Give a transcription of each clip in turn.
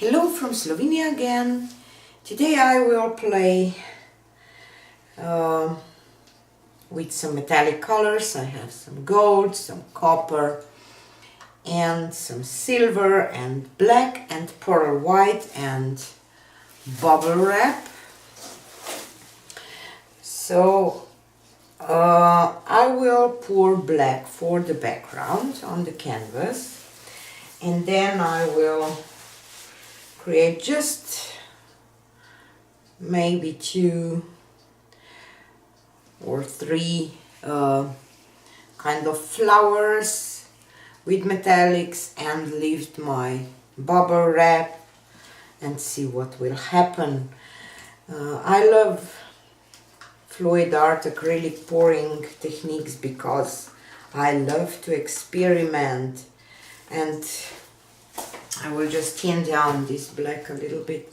Hello from Slovenia again. Today I will play with some metallic colors. I have some gold, some copper and some silver and black and pearl white and bubble wrap. So I will pour black for the background on the canvas, and then I will create just maybe 2 or 3 kind of flowers with metallics and lift my bubble wrap and see what will happen. I love fluid art acrylic pouring techniques because I love to experiment, and I will just tone down this black a little bit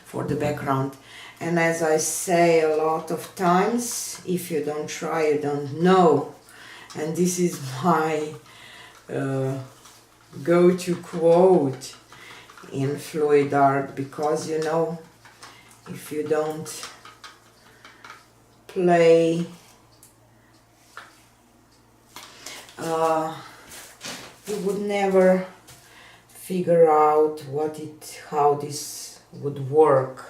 for the background. And as I say a lot of times, if you don't try, you don't know. And this is my go-to quote in fluid art, because you know, if you don't play, you would never figure out how this would work.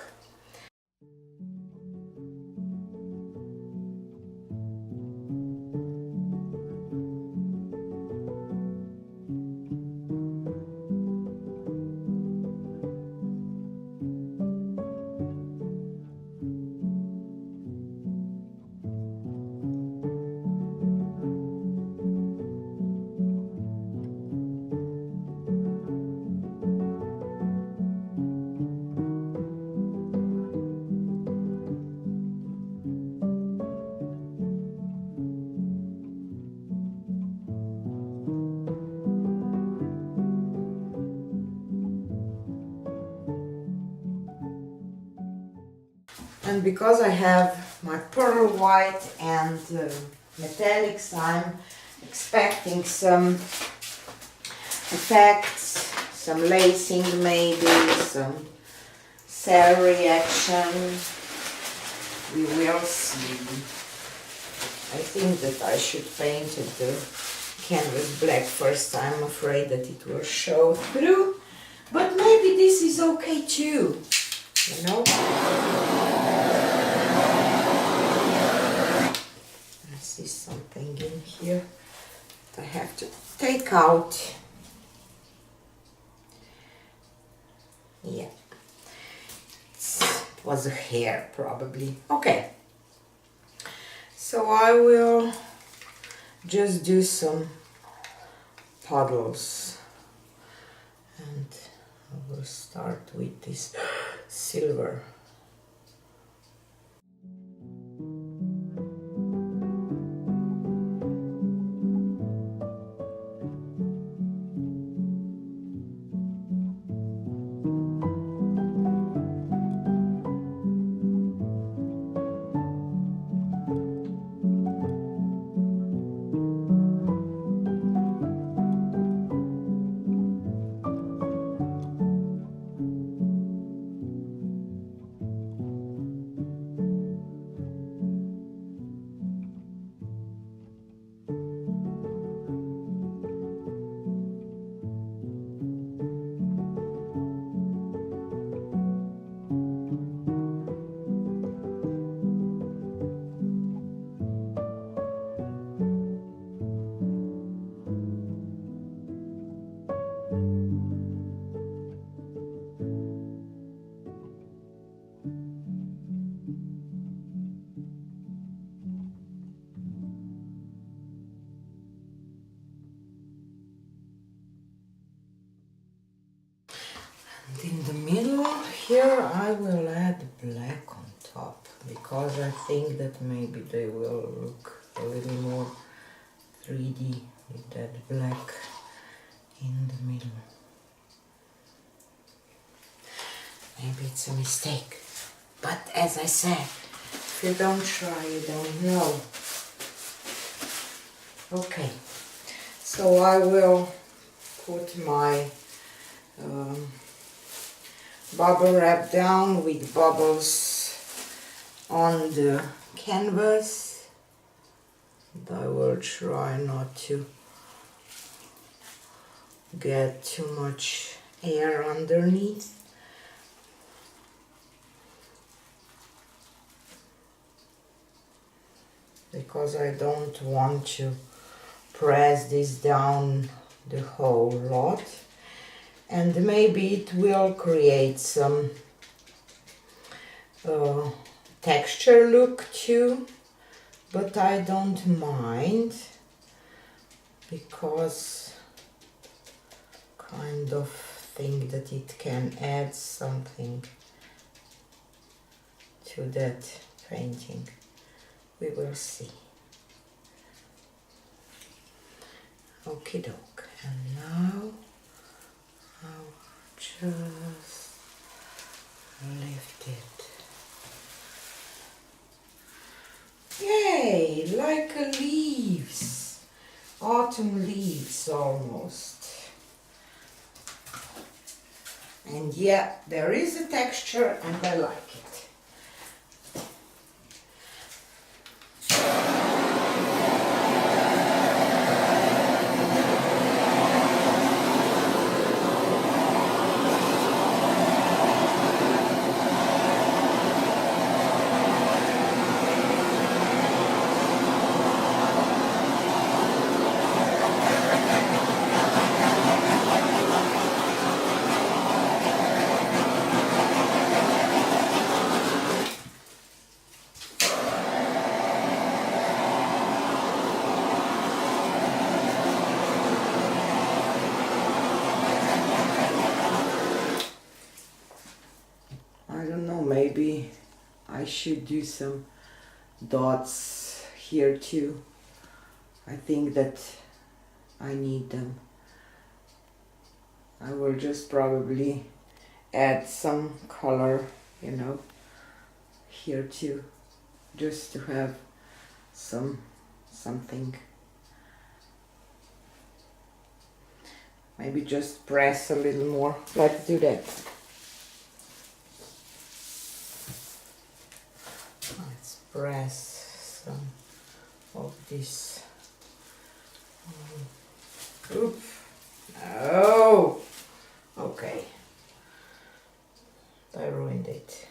And because I have my pearl white and metallics, I'm expecting some effects, some lacing maybe, some cell reaction. We will see. I think that I should paint the canvas black first. I'm afraid that it will show through, but maybe this is okay too, you know. I see something in here that I have to take out. Yeah, it was a hair probably. Okay, so I will just do some puddles, and I will start with this silver. In the middle here I will add black on top, because I think that maybe they will look a little more 3D with that black in the middle. Maybe it's a mistake, but as I said, if you don't try, you don't know. Okay, so I will put my bubble wrap down with bubbles on the canvas. And I will try not to get too much air underneath. Because I don't want to press this down the whole lot. And maybe it will create some texture look too, but I don't mind, because kind of think that it can add something to that painting. We will see. Okie doke. And now I'll just lift it. Yay! Like leaves. Autumn leaves almost. And yeah, there is a texture and I like it. Maybe I should do some dots here too. I think that I need them. I will just probably add some color, you know, here too, just to have something. Maybe just press a little more. Let's do that. Let's press some of this. Oops. Oh, okay. I ruined it,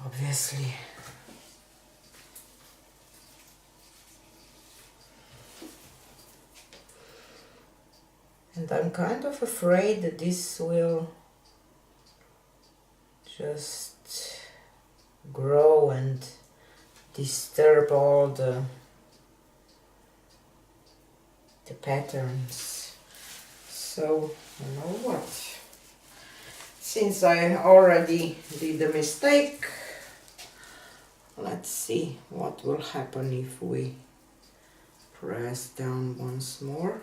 obviously. And I'm kind of afraid that this will just grow and disturb all the patterns. So, you know what? Since I already did a mistake, let's see what will happen if we press down once more.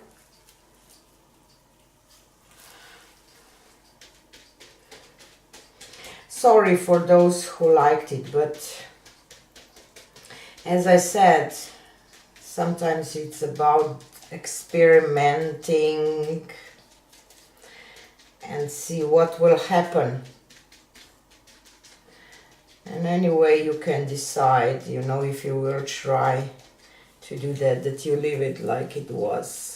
Sorry for those who liked it, but as I said, sometimes it's about experimenting and see what will happen. And anyway, you can decide, you know, if you will try to do that, that you leave it like it was.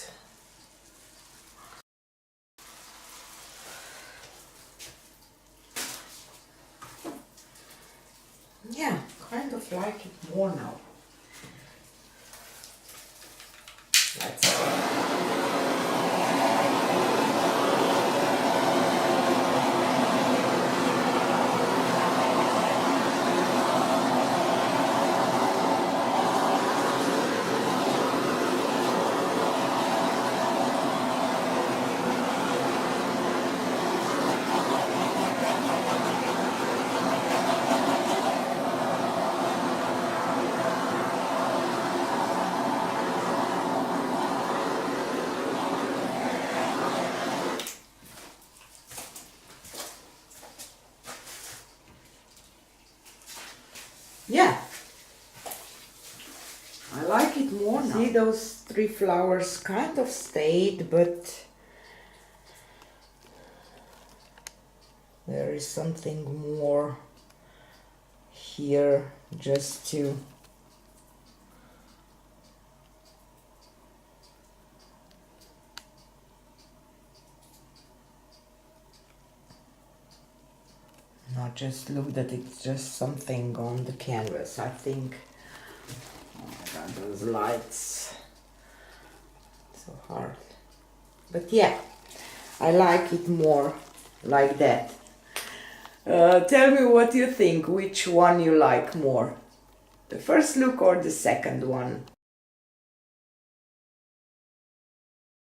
Yeah, kind of like it more now. Let's see. Yeah, I like it more now. See, those three flowers kind of stayed, but there is something more here just to not just look that it's just something on the canvas. I think, oh my god, those lights, so hard. But yeah, I like it more like that. Tell me what you think, which one you like more, the first look or the second one.